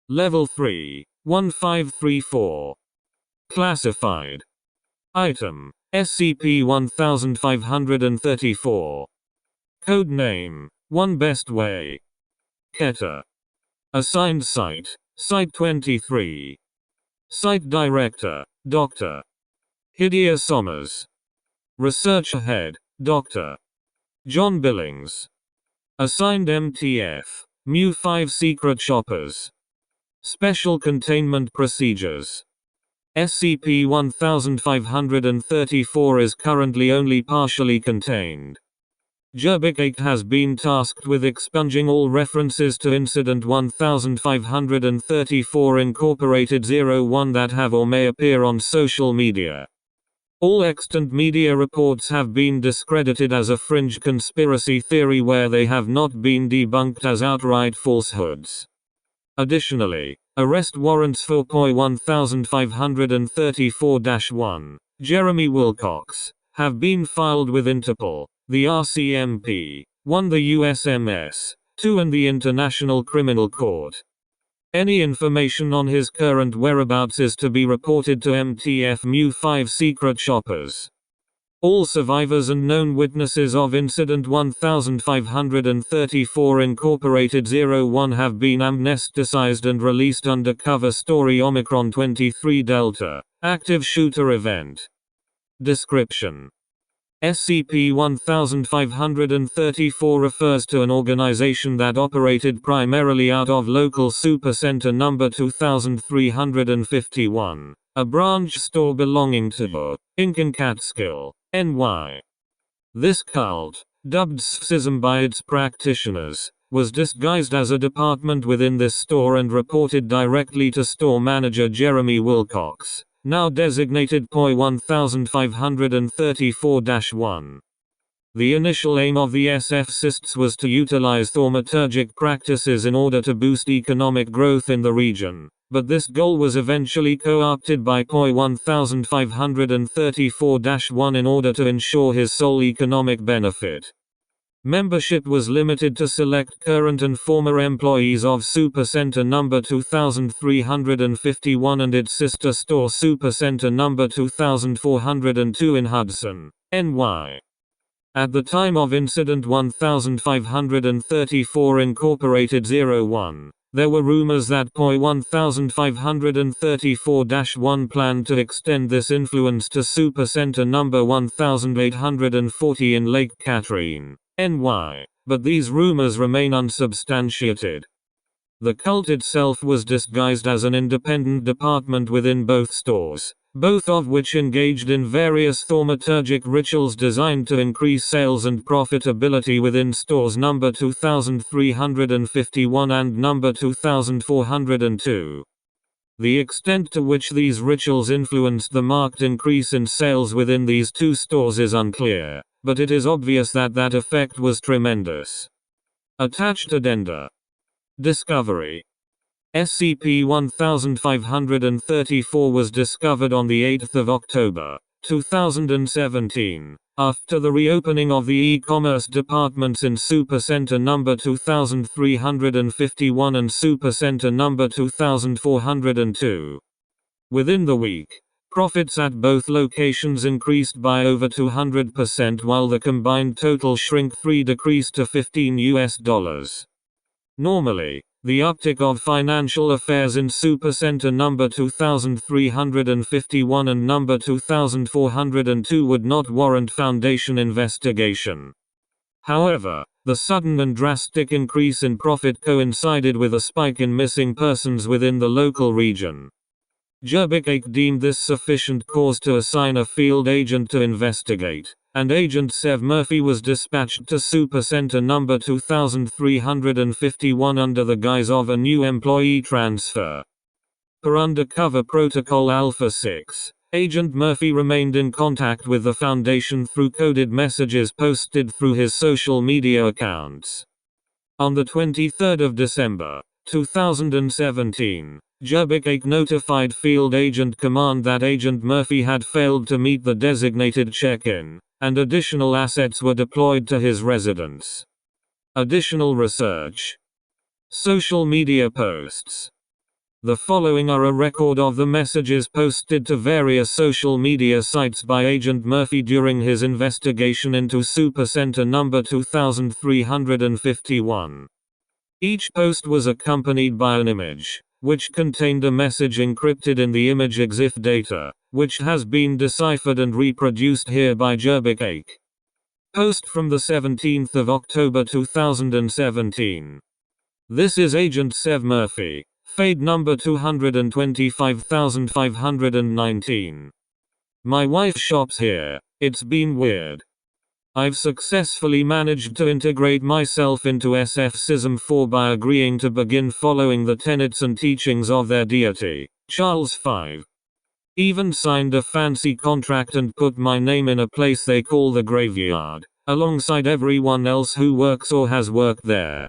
Level 3, 1534. Classified. Item, SCP-1534. Code name, One Best Way. Keter. Assigned Site, Site-23. Site Director, Dr. Hideo Sommers. Researcher Head, Dr. John Billings. Assigned MTF, Mu-5 Secret Shoppers. Special Containment Procedures. SCP-1534 is currently only partially contained. Gerbicate has been tasked with expunging all references to Incident 1534 Incorporated 01 that have or may appear on social media. All extant media reports have been discredited as a fringe conspiracy theory where they have not been debunked as outright falsehoods. Additionally, arrest warrants for POI-1534-1, Jeremy Wilcox, have been filed with Interpol, the RCMP, 1 the USMS, 2 and the International Criminal Court. Any information on his current whereabouts is to be reported to MTF Mu-5 Secret Shoppers. All survivors and known witnesses of Incident 1534 Incorporated 01 have been amnesticized and released under cover story Omicron 23 Delta, active shooter event. Description: SCP-1534 refers to an organization that operated primarily out of local Supercenter No. 2351, a branch store belonging to Inc. in Catskill, NY. This cult, dubbed Schism by its practitioners, was disguised as a department within this store and reported directly to store manager Jeremy Wilcox, now designated POI-1534-1. The initial aim of the SF-CISTs was to utilize thaumaturgic practices in order to boost economic growth in the region, but this goal was eventually co-opted by POI-1534-1 in order to ensure his sole economic benefit. Membership was limited to select current and former employees of Supercenter No. 2351 and its sister store Supercenter No. 2402 in Hudson, NY. At the time of Incident 1534 Incorporated 01, there were rumors that POI-1534-1 planned to extend this influence to Supercenter No. 1840 in Lake Catherine, NY, but these rumors remain unsubstantiated. The cult itself was disguised as an independent department within both stores, both of which engaged in various thaumaturgic rituals designed to increase sales and profitability within stores No. 2351 and No. 2402. The extent to which these rituals influenced the marked increase in sales within these two stores is unclear, but it is obvious that that effect was tremendous. Attached addenda. Discovery. SCP-1534 was discovered on the 8th of October, 2017, after the reopening of the e-commerce departments in Supercenter No. 2351 and Supercenter No. 2402. Within the week, profits at both locations increased by over 200% while the combined total shrink-free decreased to $15. Normally, the uptick of financial affairs in Supercenter No. 2351 and No. 2402 would not warrant Foundation investigation. However, the sudden and drastic increase in profit coincided with a spike in missing persons within the local region. Gerbicate deemed this sufficient cause to assign a field agent to investigate, and Agent Sev Murphy was dispatched to Supercenter No. 2351 under the guise of a new employee transfer. Per Undercover Protocol Alpha 6, Agent Murphy remained in contact with the Foundation through coded messages posted through his social media accounts. On the 23rd of December, 2017, Gerbicate notified Field Agent Command that Agent Murphy had failed to meet the designated check-in, and additional assets were deployed to his residence. Additional research. Social media posts. The following are a record of the messages posted to various social media sites by Agent Murphy during his investigation into Supercenter number 2351. Each post was accompanied by an image, which contained a message encrypted in the image EXIF data, which has been deciphered and reproduced here by Jerbik Ake. Post from the 17th of October 2017. This is Agent Sev Murphy. Fade number 225519. My wife shops here. It's been weird. I've successfully managed to integrate myself into SF-CISM 4 by agreeing to begin following the tenets and teachings of their deity, Charles V. Even signed a fancy contract and put my name in a place they call the graveyard, alongside everyone else who works or has worked there.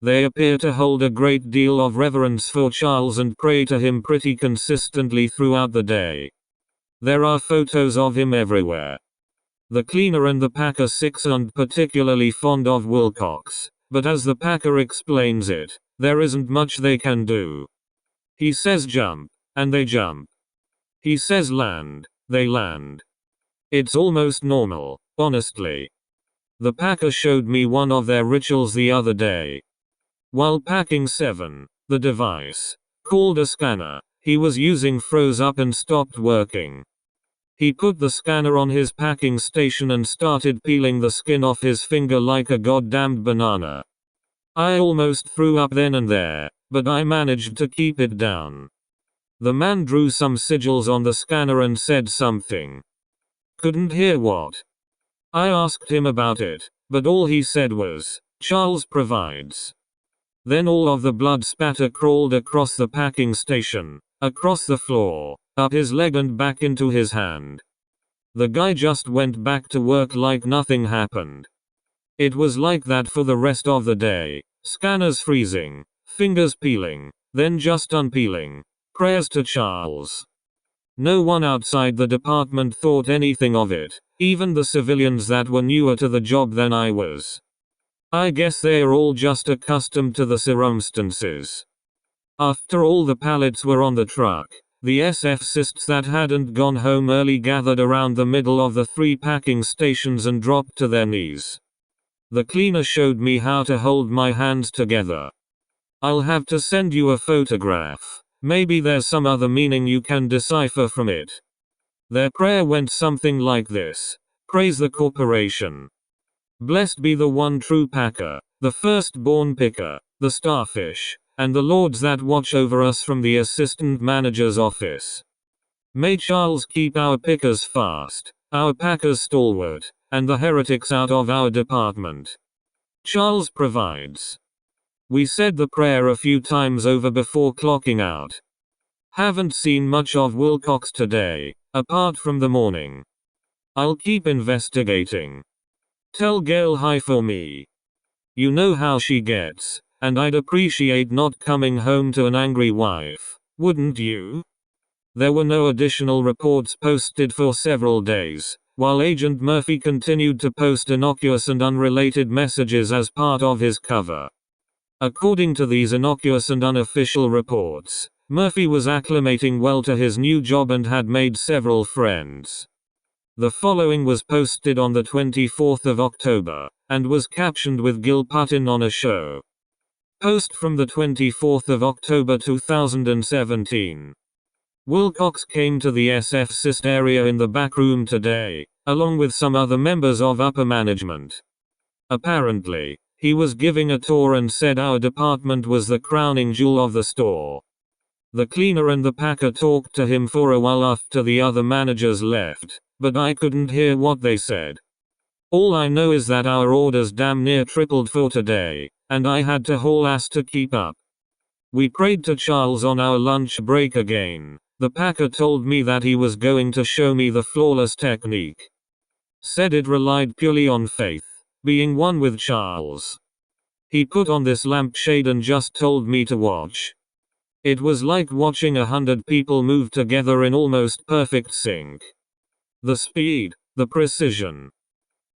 They appear to hold a great deal of reverence for Charles and pray to him pretty consistently throughout the day. There are photos of him everywhere. The cleaner and the packer 6 aren't particularly fond of Wilcox, but as the packer explains it, there isn't much they can do. He says jump, and they jump. He says land, they land. It's almost normal, honestly. The packer showed me one of their rituals the other day. While packing 7, the device, called a scanner, he was using froze up and stopped working. He put the scanner on his packing station and started peeling the skin off his finger like a goddamned banana. I almost threw up then and there, but I managed to keep it down. The man drew some sigils on the scanner and said something. Couldn't hear what. I asked him about it, but all he said was, Charles provides. Then all of the blood spatter crawled across the packing station, across the floor, up his leg and back into his hand. The guy just went back to work like nothing happened. It was like that for the rest of the day, scanners freezing, fingers peeling, then just unpeeling. Prayers to Charles. No one outside the department thought anything of it, even the civilians that were newer to the job than I was. I guess they're all just accustomed to the circumstances. After all the pallets were on the truck, the SF-cists that hadn't gone home early gathered around the middle of the 3 packing stations and dropped to their knees. The cleaner showed me how to hold my hands together. I'll have to send you a photograph. Maybe there's some other meaning you can decipher from it. Their prayer went something like this. Praise the corporation. Blessed be the one true packer, the firstborn picker, the starfish, and the lords that watch over us from the assistant manager's office. May Charles keep our pickers fast, our packers stalwart, and the heretics out of our department. Charles provides. We said the prayer a few times over before clocking out. Haven't seen much of Wilcox today, apart from the morning. I'll keep investigating. Tell Gail hi for me. You know how she gets, and I'd appreciate not coming home to an angry wife, wouldn't you? There were no additional reports posted for several days, while Agent Murphy continued to post innocuous and unrelated messages as part of his cover. According to these innocuous and unofficial reports, Murphy was acclimating well to his new job and had made several friends. The following was posted on the 24th of October, and was captioned with Gil Putin on a show. Post from the 24th of October 2017. Wilcox came to the SF-CIST area in the back room today, along with some other members of upper management. Apparently, he was giving a tour and said our department was the crowning jewel of the store. The cleaner and the packer talked to him for a while after the other managers left, but I couldn't hear what they said. All I know is that our orders damn near tripled for today, and I had to haul ass to keep up. We prayed to Charles on our lunch break again. The packer told me that he was going to show me the flawless technique. Said it relied purely on faith, being one with Charles. He put on this lampshade and just told me to watch. It was like watching 100 people move together in almost perfect sync. The speed, the precision.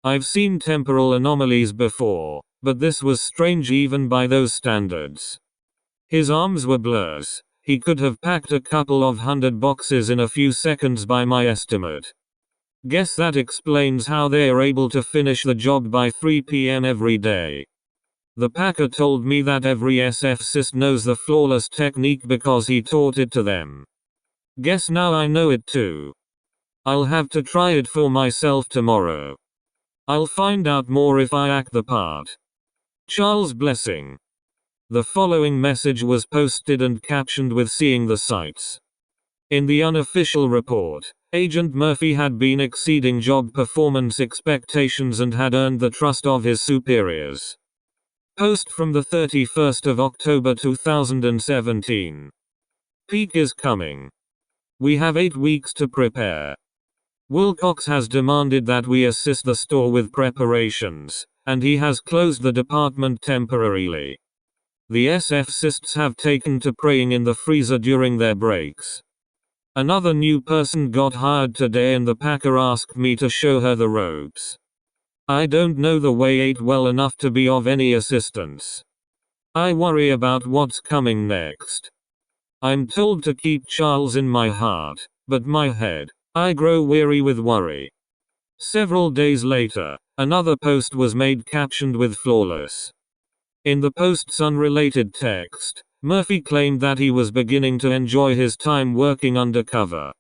I've seen temporal anomalies before, but this was strange even by those standards. His arms were blurs, he could have packed a couple of 100 boxes in a few seconds by my estimate. Guess that explains how they are able to finish the job by 3 p.m. every day. The packer told me that every SFCist knows the flawless technique because he taught it to them. Guess now I know it too. I'll have to try it for myself tomorrow. I'll find out more if I act the part. Charles Blessing. The following message was posted and captioned with "seeing the sights." In the unofficial report, Agent Murphy had been exceeding job performance expectations and had earned the trust of his superiors. Post from the 31st of October 2017. Peak is coming. We have 8 weeks to prepare. Wilcox has demanded that we assist the store with preparations, and he has closed the department temporarily. The SFCists have taken to praying in the freezer during their breaks. Another new person got hired today and the packer asked me to show her the ropes. I don't know the way 8 well enough to be of any assistance. I worry about what's coming next. I'm told to keep Charles in my heart, but my head. I grow weary with worry. Several days later, another post was made captioned with "flawless." In the post's unrelated text, Murphy claimed that he was beginning to enjoy his time working undercover.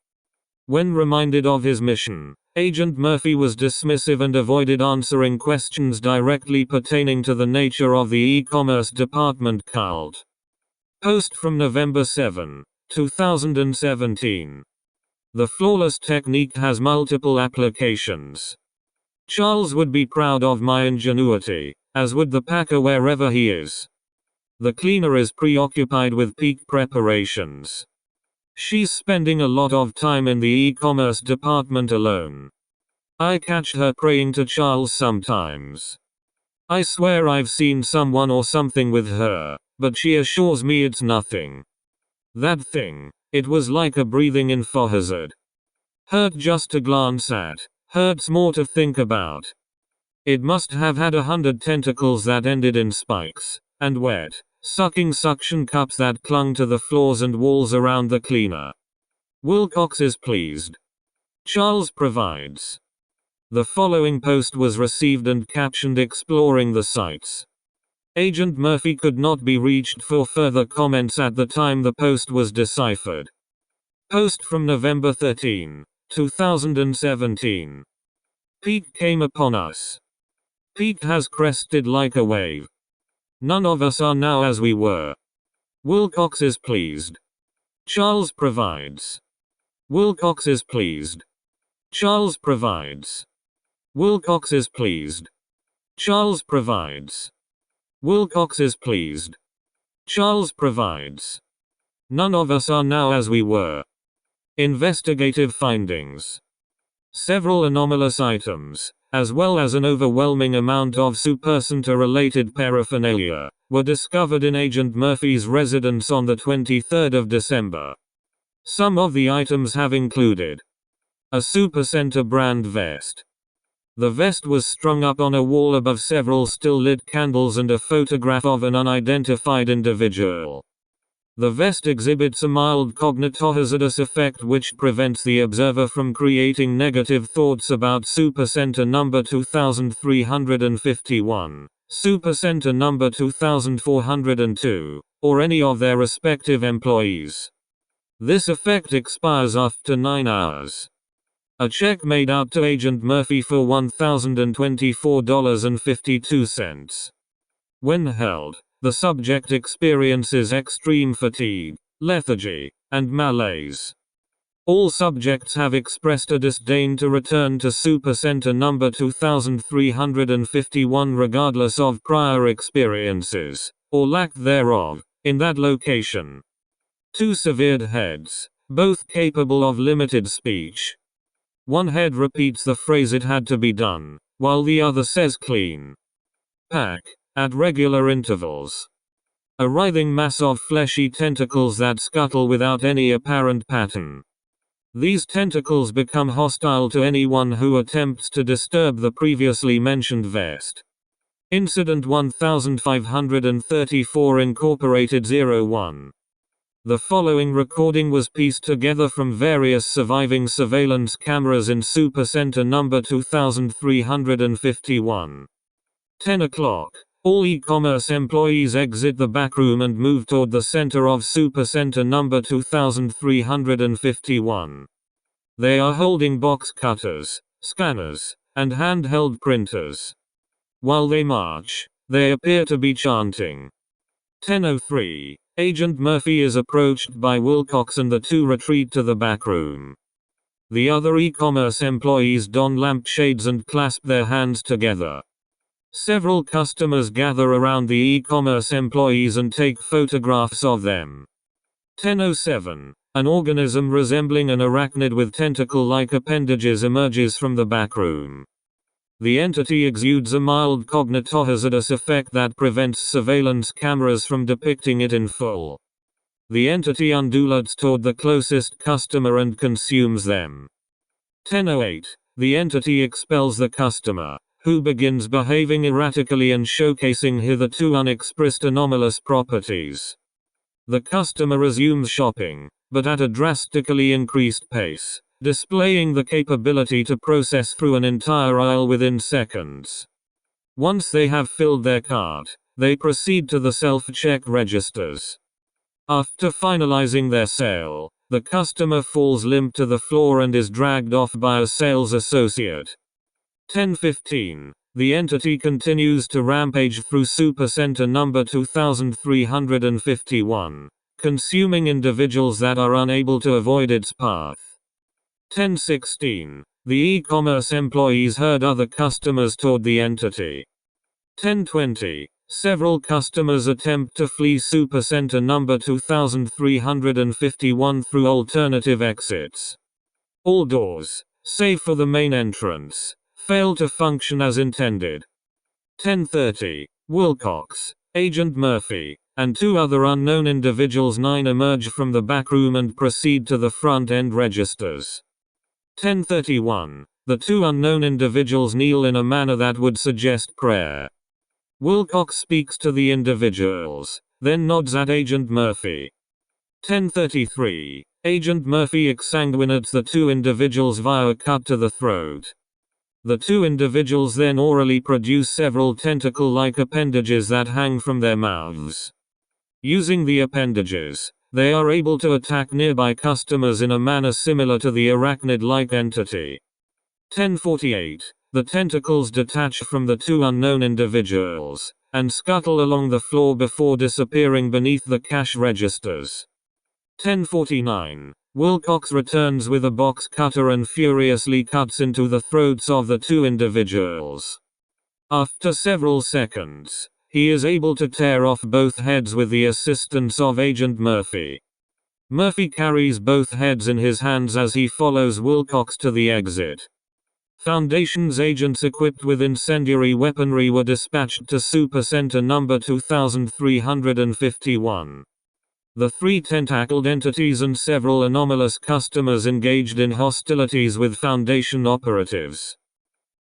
When reminded of his mission, Agent Murphy was dismissive and avoided answering questions directly pertaining to the nature of the e-commerce department cult. Post from November 7, 2017. The flawless technique has multiple applications. Charles would be proud of my ingenuity, as would the packer wherever he is. The cleaner is preoccupied with peak preparations. She's spending a lot of time in the e-commerce department alone. I catch her praying to Charles sometimes. I swear I've seen someone or something with her, but she assures me it's nothing. That thing, it was like a breathing in for hazard. Hurt just to glance at, hurts more to think about. It must have had 100 tentacles that ended in spikes, and wet, sucking suction cups that clung to the floors and walls around the cleaner. Wilcox is pleased. Charles provides. The following post was received and captioned "exploring the sites." Agent Murphy could not be reached for further comments at the time the post was deciphered. Post from November 13, 2017. Peak came upon us. Peak has crested like a wave. None of us are now as we were. Wilcox is pleased. Charles provides. Wilcox is pleased. Charles provides. Wilcox is pleased. Charles provides. Wilcox is pleased. Charles provides. None of us are now as we were. Investigative findings. Several anomalous items, as well as an overwhelming amount of SuperCenter-related paraphernalia, were discovered in Agent Murphy's residence on the 23rd of December. Some of the items have included a SuperCenter brand vest. The vest was strung up on a wall above several still-lit candles and a photograph of an unidentified individual. The vest exhibits a mild cognitohazardous effect which prevents the observer from creating negative thoughts about SuperCenter number 2351, SuperCenter number 2402, or any of their respective employees. This effect expires after 9 hours. A check made out to Agent Murphy for $1,024.52. When held, the subject experiences extreme fatigue, lethargy, and malaise. All subjects have expressed a disdain to return to SuperCenter number 2351 regardless of prior experiences, or lack thereof, in that location. 2 severed heads, both capable of limited speech. One head repeats the phrase "it had to be done," while the other says "clean pack," at regular intervals. A writhing mass of fleshy tentacles that scuttle without any apparent pattern. These tentacles become hostile to anyone who attempts to disturb the previously mentioned vest. Incident 1534 Incorporated 01. The following recording was pieced together from various surviving surveillance cameras in Supercenter number 2351. 10 o'clock. All e-commerce employees exit the backroom and move toward the center of Supercenter number 2351. They are holding box cutters, scanners, and handheld printers. While they march, they appear to be chanting. 10:03. Agent Murphy is approached by Wilcox and the two retreat to the back room. The other e-commerce employees don lampshades and clasp their hands together. Several customers gather around the e-commerce employees and take photographs of them. 10:07. An organism resembling an arachnid with tentacle-like appendages emerges from the back room. The entity exudes a mild cognitohazardous effect that prevents surveillance cameras from depicting it in full. The entity undulates toward the closest customer and consumes them. 10:08. The entity expels the customer, who begins behaving erratically and showcasing hitherto unexpressed anomalous properties. The customer resumes shopping, but at a drastically increased pace, displaying the capability to process through an entire aisle within seconds. Once they have filled their cart, they proceed to the self-check registers. After finalizing their sale, the customer falls limp to the floor and is dragged off by a sales associate. 10:15. The entity continues to rampage through Supercenter number 2351, consuming individuals that are unable to avoid its path. 10:16. The e-commerce employees herd other customers toward the entity. 10:20. Several customers attempt to flee Supercenter number 2351 through alternative exits. All doors, save for the main entrance, fail to function as intended. 10:30. Wilcox, Agent Murphy, and two other unknown individuals emerge from the back room and proceed to the front-end registers. 10:31. The two unknown individuals kneel in a manner that would suggest prayer. Wilcox speaks to the individuals, then nods at Agent Murphy. 10:33. Agent Murphy exsanguinates the two individuals via a cut to the throat. The two individuals then orally produce several tentacle-like appendages that hang from their mouths. Using the appendages, they are able to attack nearby customers in a manner similar to the arachnid-like entity. 10:48. The tentacles detach from the two unknown individuals, and scuttle along the floor before disappearing beneath the cash registers. 10:49. Wilcox returns with a box cutter and furiously cuts into the throats of the two individuals. After several seconds, he is able to tear off both heads with the assistance of Agent Murphy. Murphy carries both heads in his hands as he follows Wilcox to the exit. Foundation's agents equipped with incendiary weaponry were dispatched to Supercenter number 2351. The three tentacled entities and several anomalous customers engaged in hostilities with Foundation operatives.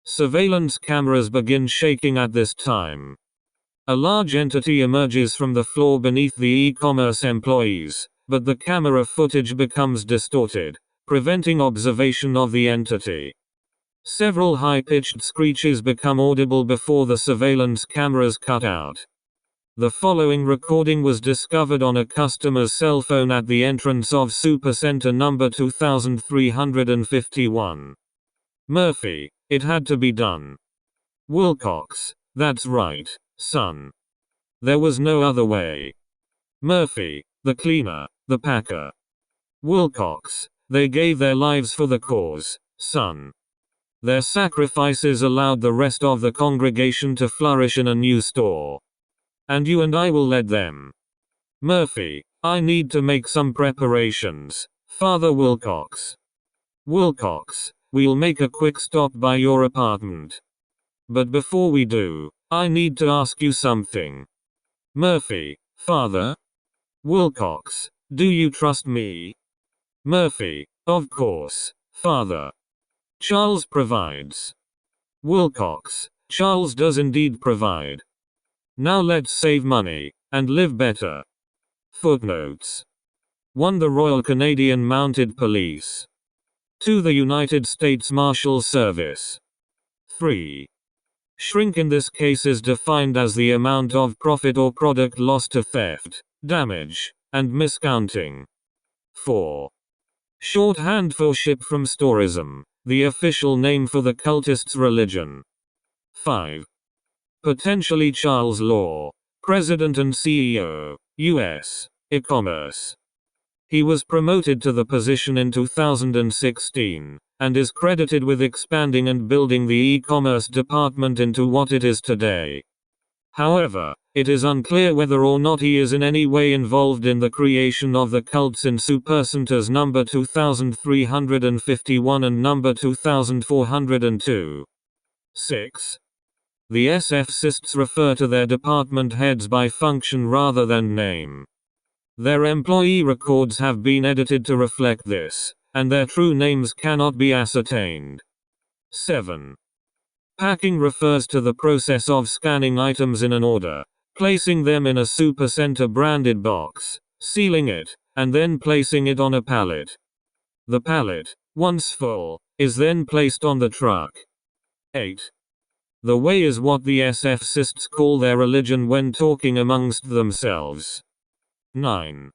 Surveillance cameras begin shaking at this time. A large entity emerges from the floor beneath the e-commerce employees, but the camera footage becomes distorted, preventing observation of the entity. Several high-pitched screeches become audible before the surveillance cameras cut out. The following recording was discovered on a customer's cell phone at the entrance of Supercenter number 2351. Murphy, it had to be done. Wilcox, that's right, son. There was no other way. Murphy, the cleaner, the packer. Wilcox, they gave their lives for the cause, son. Their sacrifices allowed the rest of the congregation to flourish in a new store. And you and I will let them. Murphy, I need to make some preparations, Father Wilcox. Wilcox, we'll make a quick stop by your apartment. But before we do, I need to ask you something. Murphy, Father? Wilcox, do you trust me? Murphy, of course, Father. Charles provides. Wilcox, Charles does indeed provide. Now let's save money, and live better. Footnotes. 1. The Royal Canadian Mounted Police. 2. The United States Marshal Service. 3. Shrink in this case is defined as the amount of profit or product lost to theft, damage, and miscounting. 4. Shorthand for ship from storism, the official name for the cultists' religion. 5. Potentially Charles Law, President and CEO, U.S. e-commerce. He was promoted to the position in 2016, and is credited with expanding and building the e-commerce department into what it is today. However, it is unclear whether or not he is in any way involved in the creation of the cults in Supercenters number 2351 and number 2402. 6. The SF-cists refer to their department heads by function rather than name. Their employee records have been edited to reflect this, and their true names cannot be ascertained. 7. Packing refers to the process of scanning items in an order, placing them in a Supercenter branded box, sealing it, and then placing it on a pallet. The pallet, once full, is then placed on the truck. 8. The way is what the SF-cists call their religion when talking amongst themselves. 9.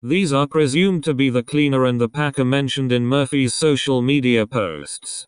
These are presumed to be the cleaner and the packer mentioned in Murphy's social media posts.